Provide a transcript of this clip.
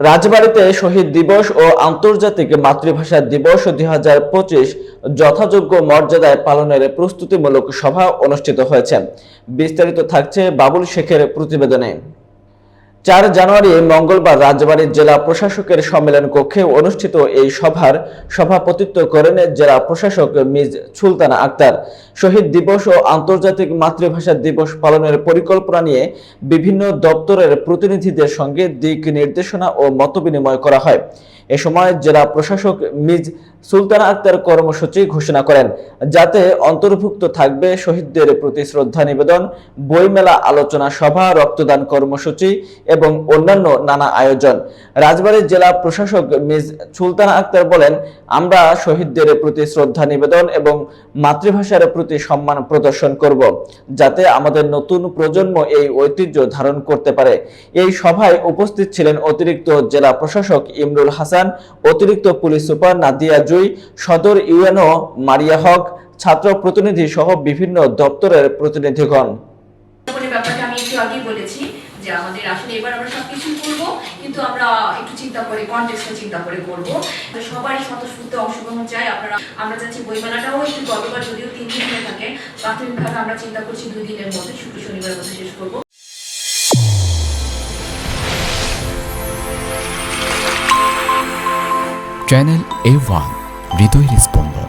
রাজবাড়ীতে শহীদ দিবস ও আন্তর্জাতিক মাতৃভাষা দিবস 2025 যথাযোগ্য মর্যাদায় পালনের প্রস্তুতিমূলক সভা অনুষ্ঠিত হয়েছে। বিস্তারিত থাকছে বাবুল শেখের প্রতিবেদনে। 4 জানুয়ারি মঙ্গলবার রাজবাড়ী জেলা প্রশাসকের সম্মেলন কক্ষে অনুষ্ঠিত এই সভার সভাপতিত্ব করেন জেলা প্রশাসক মিজ সুলতানা আক্তার। শহীদ দিবস ও আন্তর্জাতিক মাতৃভাষা দিবস পালনের পরিকল্পনা নিয়ে বিভিন্ন দপ্তরের প্রতিনিধিদের সঙ্গে দিক নির্দেশনা ও মতবিনিময় করা হয়। এ সময় জেলা প্রশাসক মিজ সুলতানা আক্তার কর্মসূচি ঘোষণা করেন, যাতে অন্তর্ভুক্ত থাকবে শহীদদের প্রতি শ্রদ্ধা নিবেদন, বইমেলা, আলোচনা সভা, রক্তদান কর্মসূচি এবং অন্যান্য নানা আয়োজন। রাজবাড়ী জেলা প্রশাসক মিজ সুলতানা আক্তার বলেন, আমরা শহীদদের প্রতি শ্রদ্ধা নিবেদন এবং মাতৃভাষার প্রতি সম্মান প্রদর্শন করব, যাতে আমাদের নতুন প্রজন্ম এই ঐতিহ্য ধারণ করতে পারে। এই সভায় উপস্থিত ছিলেন অতিরিক্ত জেলা প্রশাসক ইমরুল হাসান, অতিরিক্ত পুলিশ সুপার নাদিয়া জুই, সদর ইউএনও মারিয়া হক, ছাত্র প্রতিনিধি সহ বিভিন্ন দপ্তরের প্রতিনিধিগণ। আমি একটু আগেই বলেছি যে আমাদের আসলে এবার আমরা সবকিছু করব, কিন্তু আমরা একটু চিন্তা করে কনটেক্সটে চিন্তা করে করব। সবাই স্বতঃস্ফূর্ত অংশগ্রহণ চাই। আমরা চাচ্ছি বইমেলাটাও একটু গতবার যদিও 3 দিন হয়ে থাকে, প্রাথমিকভাবে আমরা চিন্তা করছি 2 দিনের মধ্যে, শুক্র শনিবারের মধ্যে শেষ করব। চ্যানেল A1 হৃদয়ের স্পন্দন।